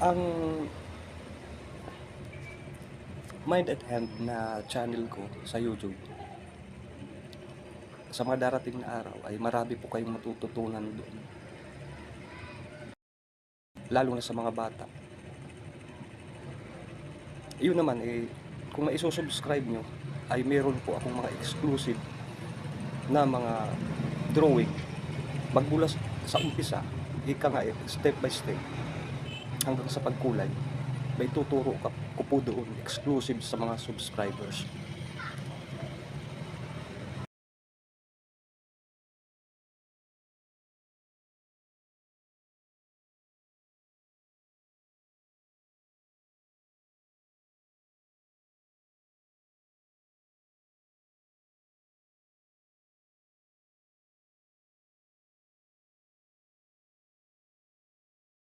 Ang Mind at Hand na channel ko sa YouTube, sa mga darating na araw ay marami po kayong matututunan doon. Lalo na sa mga bata. Yun naman kung maisusubscribe nyo, ay meron po akong mga exclusive na mga drawing. Magmula sa umpisa, ika nga step by step, hanggang sa pagkulay, may tuturo ko po doon exclusive sa mga subscribers.